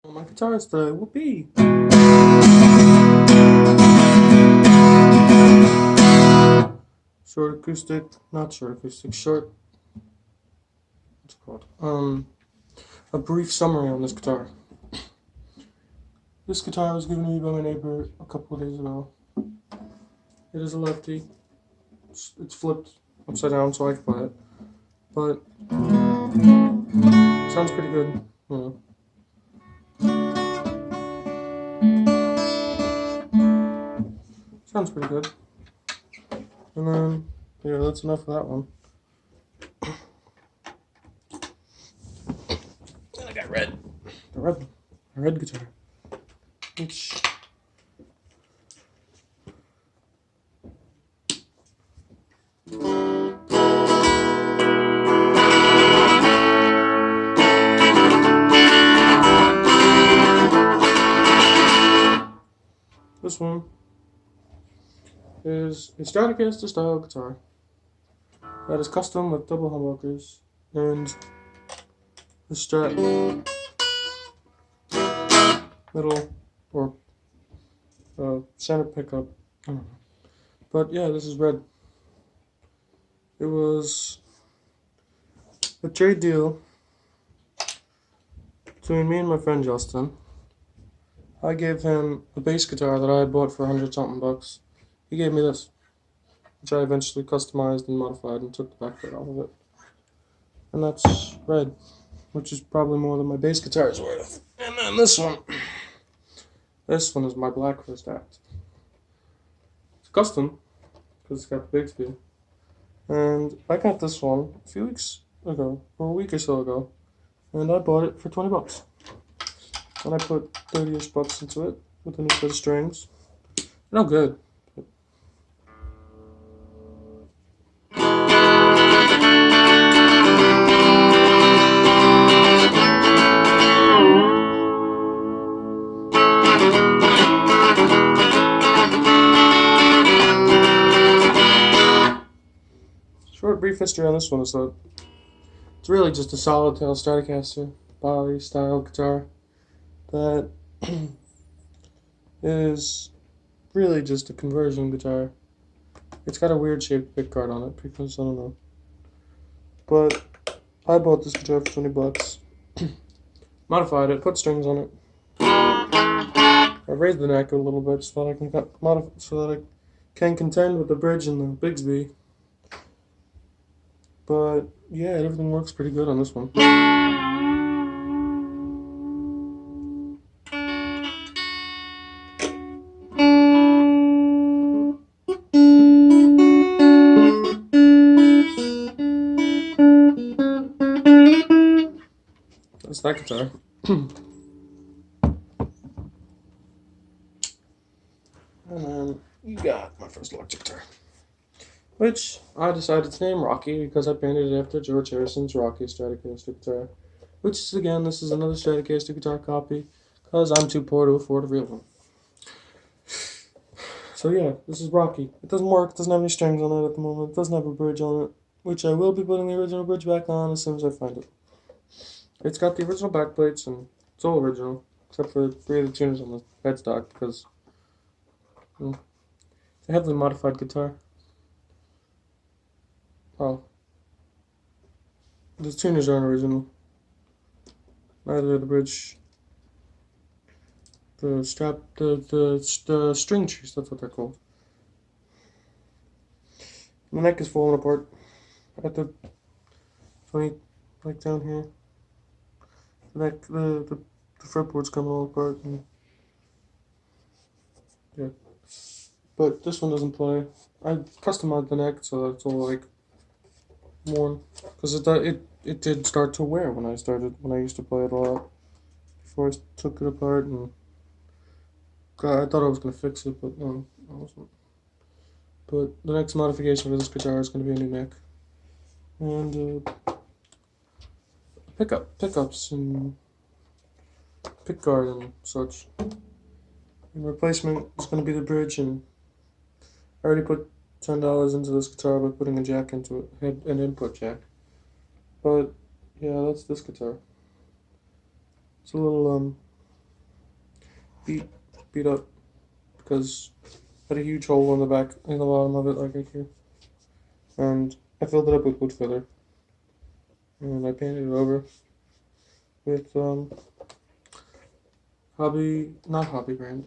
On my guitars today. Whoopee! Short acoustic, not short acoustic, short. What's it called? A brief summary on this guitar. This guitar was given to me by my neighbor a couple of days ago. It is a lefty. It's flipped upside down so I can play it, but it sounds pretty good. You know. Sounds pretty good. And then, yeah, that's enough of that one. Then I got red. The red guitar. Which this one is a Stratocaster style guitar that is custom with double humbuckers and the Strat middle or center pickup. I don't know. But yeah, this is red. It was a trade deal between me and my friend Justin. I gave him a bass guitar that I had bought for $100-something bucks. He gave me this, which I eventually customized and modified and took the back plate off of it. And that's red, which is probably more than my bass guitar is worth. And then this one is my black first act. It's custom, because it's got the Bigsby. And I got this one a few weeks ago, or a week or so ago, and I bought it for 20 bucks. And I put 30-ish bucks into it with a new set of strings. No good. Short brief history on this one is that it's really just a solid tail Stratocaster body style guitar that is really just a conversion guitar. It's got a weird shaped pickguard on it because I don't know. But I bought this guitar for 20 bucks, modified it, put strings on it. I raised the neck a little bit so that I can contend with the bridge and the Bigsby. But yeah, everything works pretty good on this one. That's that guitar. And then you got my first electric guitar, which I decided to name Rocky because I painted it after George Harrison's Rocky Stratocaster guitar. Which is, again, this is another Stratocaster guitar copy because I'm too poor to afford a real one. So yeah, this is Rocky. It doesn't work, it doesn't have any strings on it at the moment, it doesn't have a bridge on it, which I will be putting the original bridge back on as soon as I find it. It's got the original backplates and it's all original, except for 3 of the tuners on the headstock because it's a heavily modified guitar. Oh. The tuners aren't original. Neither the bridge. The strap, the string trees, that's what they're called. The neck is falling apart at the joint, like down here. The neck, the fretboard's coming all apart. And yeah. But this one doesn't play. I customized the neck so that it's all like worn. Because it did start to wear when I used to play it a lot. Before I took it apart and I thought I was going to fix it, but no, I wasn't. But the next modification for this guitar is going to be a new neck. And pickups and pickguard and such. And replacement is going to be the bridge, and I already put $10 into this guitar by putting a jack into it, had an input jack. But yeah, that's this guitar. It's a little beat up because I had a huge hole in the back, in the bottom of it, like right here. And I filled it up with wood filler. And I painted it over with not hobby brand,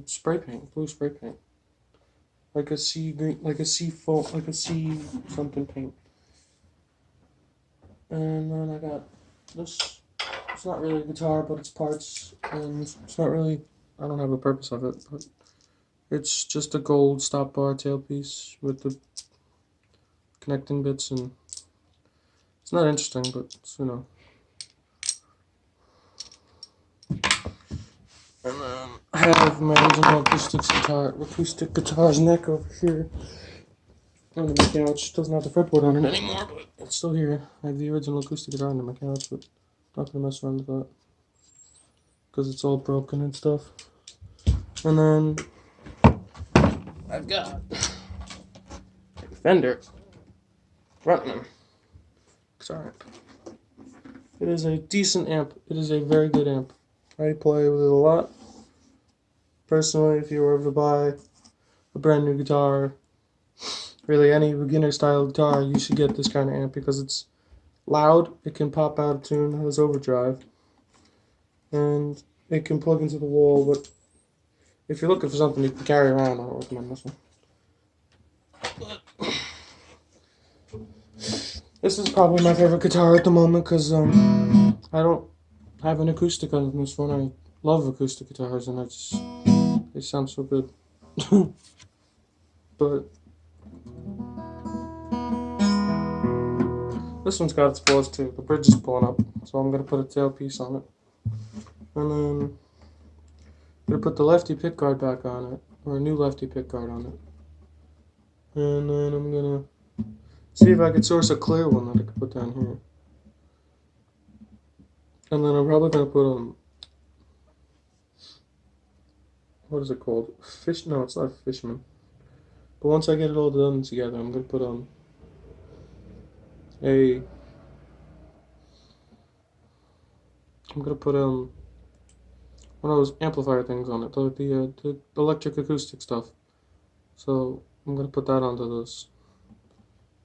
spray paint, blue spray paint, like a sea green, like a sea foam, like a sea something paint. And then I got this. It's not really a guitar, but it's parts, and it's not really. I don't have a purpose of it, but it's just a gold stop bar tailpiece with the connecting bits, and it's not interesting, but it's, you know. And then I have my original acoustic guitar's neck over here under my couch. Doesn't have the fretboard on it anymore, but it's still here. I have the original acoustic guitar under my couch, but I'm not gonna mess around with that because it's all broken and stuff. And then I've got a Fender Frontman guitar amp. It is a decent amp. It is a very good amp. I play with it a lot. Personally, if you were ever to buy a brand new guitar, really any beginner style guitar, you should get this kind of amp because it's loud, it can pop out of tune, has overdrive, and it can plug into the wall. But if you're looking for something you can carry around, I don't recommend this one. But this is probably my favorite guitar at the moment because I don't have an acoustic on this one. I love acoustic guitars and they sound so good. But this one's got its flaws too. The bridge is pulling up, so I'm gonna put a tailpiece on it, and then I'm gonna put the lefty pickguard back on it, or a new lefty pickguard on it, and then I'm gonna see if I could source a clear one that I could put down here, and then I'm probably gonna put what is it called? No, it's not Fishman. But once I get it all done together, I'm gonna put one of those amplifier things on it, the electric acoustic stuff. So I'm gonna put that onto this.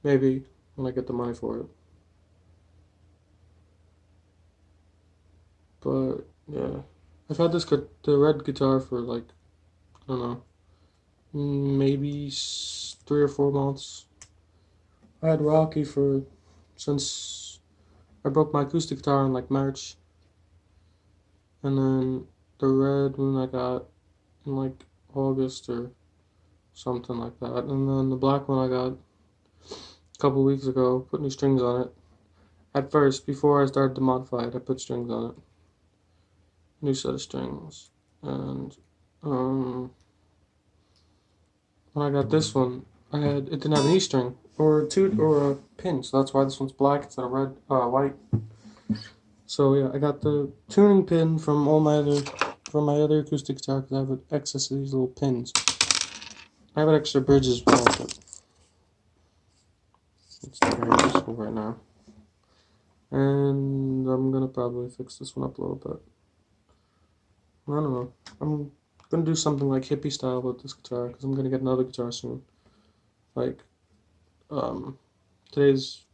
Maybe when I get the money for it. But yeah, I've had the red guitar for like, I don't know, maybe 3 or 4 months. I had Rocky since I broke my acoustic guitar in like March, and then the red one I got in like August or something like that, and then the black one I got a couple weeks ago. Put new strings on it. At first, before I started to modify it, I put strings on it. New set of strings, and when I got this one, it didn't have an E string or a pin, so that's why this one's black instead of white. So yeah, I got the tuning pin from my other acoustic guitar because I have an excess of these little pins. I have an extra bridge as well, but it's not very useful right now. And I'm gonna probably fix this one up a little bit. I don't know. I'm gonna do something like hippie style with this guitar because I'm gonna get another guitar soon. Like, today's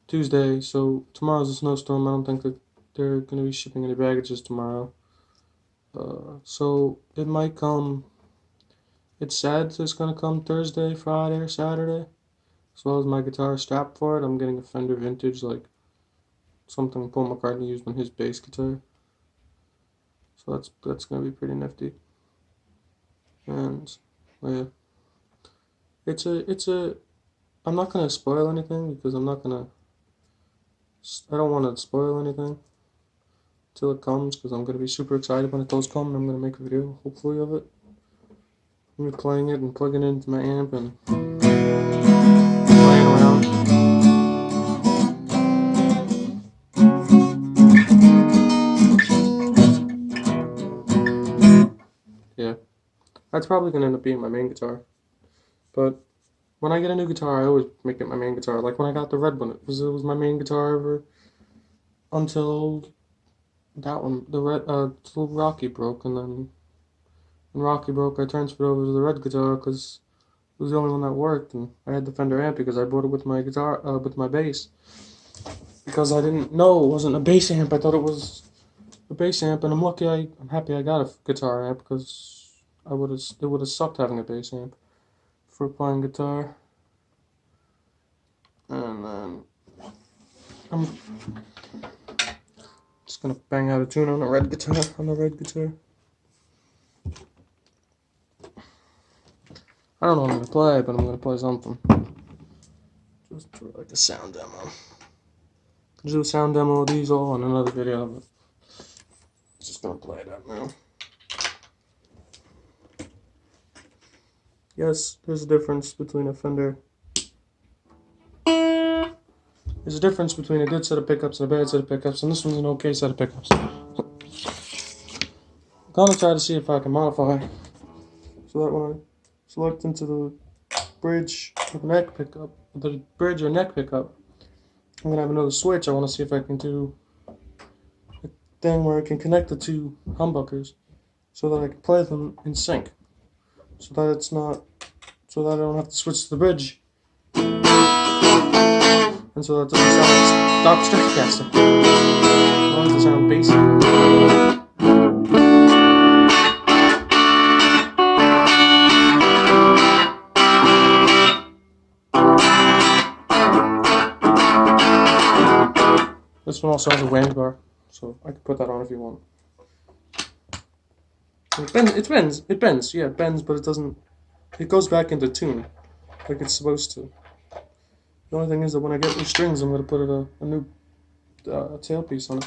Tuesday, so tomorrow's a snowstorm. I don't think that they're gonna be shipping any baggages tomorrow. So it might come. It's sad that it's gonna come Thursday, Friday, or Saturday. As well as my guitar strap for it. I'm getting a Fender Vintage, like something Paul McCartney used on his bass guitar. So that's gonna be pretty nifty. And yeah, it's a. I'm not gonna spoil anything because I don't want to spoil anything till it comes because I'm gonna be super excited when it does come. And I'm gonna make a video, hopefully, of it. I'm playing it and plugging it into my amp and playing around. Yeah, that's probably gonna end up being my main guitar. But when I get a new guitar, I always make it my main guitar. Like when I got the red one, it was my main guitar ever until that one, the red, Rocky broke, and then when Rocky broke, I transferred over to the red guitar because it was the only one that worked, and I had the Fender amp because I bought it with my guitar, with my bass. Because I didn't know it wasn't a bass amp, I thought it was a bass amp, and I'm happy I got a guitar amp because it would have sucked having a bass amp for playing guitar. And then I'm just gonna bang out a tune on the red guitar. I don't know what I'm gonna play, but I'm gonna play something. Just for like a sound demo. I'll do a sound demo of these all in another video, but just gonna play it out now. Yes, there's a difference between a Fender. There's a difference between a good set of pickups and a bad set of pickups, and this one's an okay set of pickups. I'm gonna try to see if I can modify so that when I select into the bridge or neck pickup, the bridge or neck pickup, I'm gonna have another switch. I want to see if I can do a thing where I can connect the two humbuckers so that I can play them in sync, so that I don't have to switch to the bridge, and so that it doesn't sound like stock Stratocaster. I want it to sound bassy. This one also has a whammy bar, so I can put that on if you want. It bends, yeah, it bends, but it doesn't, it goes back into tune, like it's supposed to. The only thing is that when I get new strings, I'm going to put a new tailpiece on it.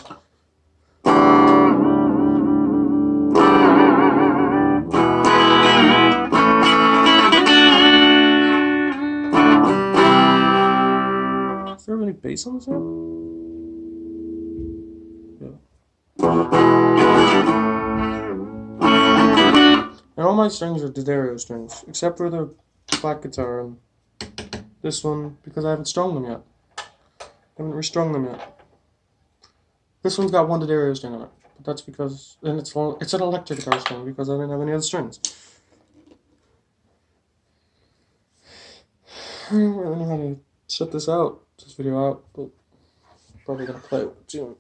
Is there any bass on this amp? And all my strings are D'Addario strings, except for the black guitar and this one, because I haven't strung them yet. I haven't restrung them yet. This one's got one D'Addario string on it, but that's because, and it's an electric guitar string because I didn't have any other strings. I don't really know how to set this video out, but I'm probably gonna play it with June.